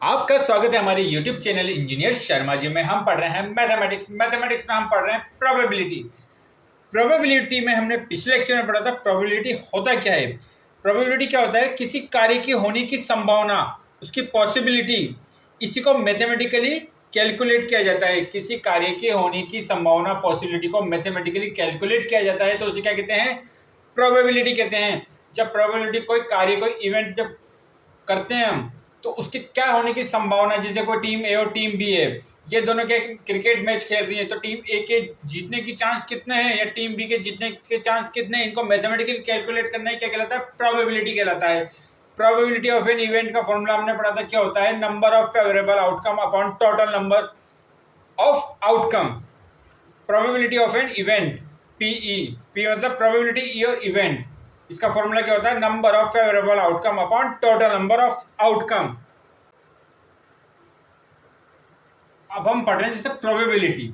आपका स्वागत है हमारे YouTube channel engineer Sharma ji में। हम पढ़ रहे हैं मैथमेटिक्स में हम पढ़ रहे हैं प्रोबेबिलिटी में हमने पिछले लेक्चर में पढ़ा था प्रोबेबिलिटी होता क्या है। प्रोबेबिलिटी क्या होता है? किसी कार्य की होने की संभावना, उसकी पॉसिबिलिटी, इसी को मैथमेटिकली कैलकुलेट किया जाता है। किसी कार्य के होने की संभावना, पॉसिबिलिटी को मैथमेटिकली कैलकुलेट किया जाता है तो उसे क्या कहते हैं? प्रोबेबिलिटी कहते हैं। जब प्रोबेबिलिटी कोई कार्य, कोई इवेंट जब करते हैं हम, तो उसके क्या होने की संभावना, जैसे कोई टीम ए और टीम बी है, ये दोनों के क्रिकेट मैच खेल रही है, तो टीम ए के जीतने की चांस कितने हैं या टीम बी के जीतने के चांस कितने हैं, इनको मैथमेटिकली कैलकुलेट करना है। क्या कहलाता है? प्रोबेबिलिटी कहलाता है। प्रोबेबिलिटी ऑफ एन इवेंट का फॉर्मूला हमने पढ़ा था, क्या होता है? Number of favourable outcome upon total number of outcome. Probability of an event, PE, P मतलब प्रोबेबिलिटी ई और इवेंट, इसका फॉर्मूला क्या होता है? Number of favourable outcome upon total number of outcome. अब हम पढ़ रहे हैं जैसे प्रोबेबिलिटी।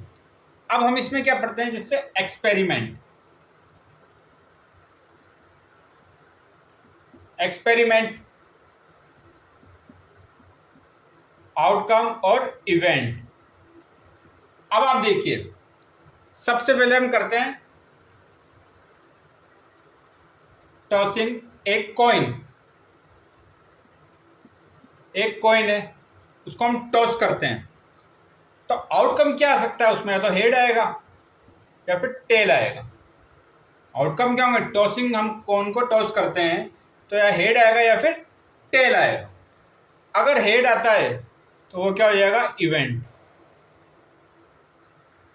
अब हम इसमें क्या पढ़ते हैं? जैसे एक्सपेरिमेंट। आउटकम और इवेंट। अब आप देखिए, सबसे पहले हम करते हैं टॉसिंग। एक कॉइन है, उसको हम टॉस करते हैं, तो आउटकम क्या आ सकता है उसमें? या तो हेड आएगा या फिर टेल आएगा। आउटकम क्या होंगे? टॉसिंग, हम कॉइन को टॉस करते हैं तो या हेड आएगा या फिर टेल आएगा। अगर हेड आता है तो वो क्या हो जाएगा? इवेंट।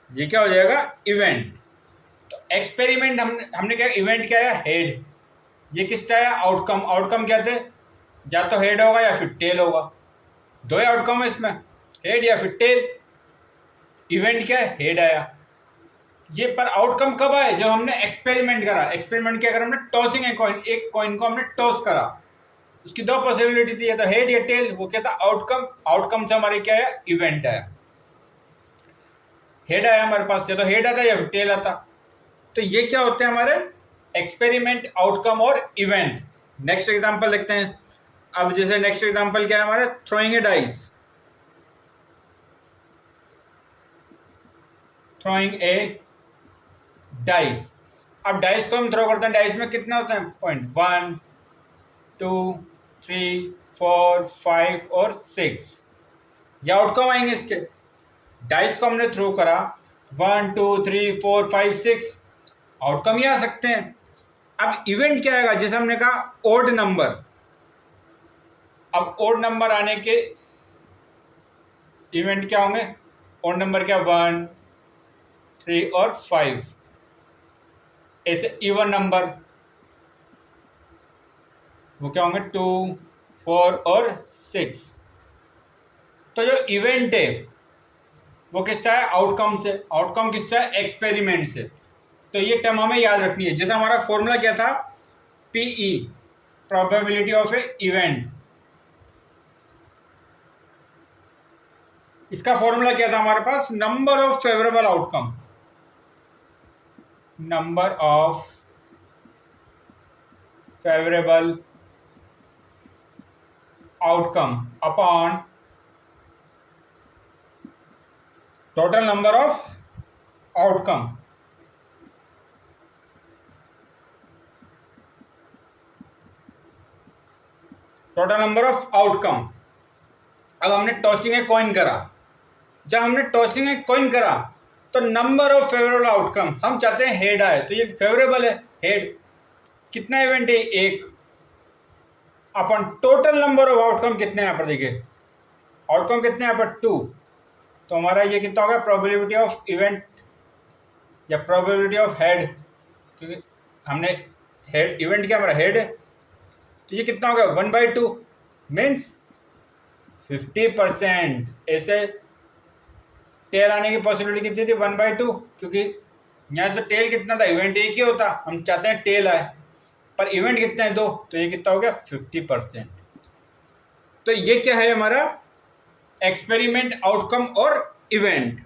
ये क्या हो जाएगा? इवेंट। तो एक्सपेरिमेंट हमने क्या, इवेंट क्या है? हेड। ये किससे आया? आउटकम। आउटकम क्या थे? या तो हेड होगा या फिर टेल होगा। दो ही आउटकम है इसमें, हेड या फिर टेल। इवेंट क्या है? हेड आया। ये पर आउटकम कब आए? जब हमने एक्सपेरिमेंट करा। एक्सपेरिमेंट क्या करा हमने? Tossing a coin. एक कॉइन को हमने टॉस करा, उसकी दो पॉसिबिलिटी थी, या तो हेड या टेल। वो क्या था? आउटकम। आउटकम से हमारे क्या आया? इवेंट आया। हेड आया हमारे पास, या तो हेड आता या फिर टेल आता। तो ये क्या होते हैं हमारे? एक्सपेरिमेंट, आउटकम और इवेंट। नेक्स्ट एग्जांपल देखते हैं। अब जैसे नेक्स्ट एग्जांपल क्या है हमारा? थ्रोइंग ए डाइस। अब डाइस को हम थ्रो करते हैं। डाइस में कितने होते हैं? पॉइंट 1 2 3 4 5 और 6। ये आउटकम आएंगे इसके। डाइस को हमने थ्रो करा, 1 2 3 4 5 6, आउटकम ही आ सकते हैं। अब इवेंट क्या आएगा? जैसे हमने कहा ओड नंबर। अब ओड नंबर आने के इवेंट क्या होंगे? ओड नंबर क्या? 1 3 और 5। ऐसे इवन नंबर वो क्या होंगे? 2 4 और 6। तो जो इवेंट है वो किससा है? आउटकम से। आउटकम किससा है? एक्सपेरिमेंट से। तो ये टर्म हमें याद रखनी है। जैसे हमारा फॉर्मूला क्या था? P E, probability of a event. इसका फॉर्मूला क्या था हमारे पास? Number of favourable outcome. Number of favourable outcome upon total number of outcome. Total number of outcome. अब हमने टॉसिंग ए कॉइन करा। जब हमने टॉसिंग ए कॉइन करा तो नंबर ऑफ फेवरेबल आउटकम, हम चाहते हैं हेड आए, तो ये फेवरेबल है, हेड। कितना इवेंट है? एक। अपन टोटल नंबर ऑफ आउटकम कितने यहाँ पर देखिए, आउटकम कितने यहाँ पर? 2। तो हमारा ये कितना होगा? प्रोबेबिलिटी ऑफ इवेंट या प्रोबेबिलिटी ऑफ हेड, क्योंकि हमने हेड, इवेंट क्या हमारा? हेड है। तो ये कितना होगा? 1/2 मीन्स 50%। ऐसे टेल आने की पॉसिबिलिटी कितनी थी? 1/2, क्योंकि यहाँ तो टेल कितना था? इवेंट एक ही होता, हम चाहते हैं टेल आए, पर इवेंट कितने हैं? 2। तो ये कितना हो गया? 50%। तो ये क्या है हमारा? एक्सपेरिमेंट, आउटकम और इवेंट।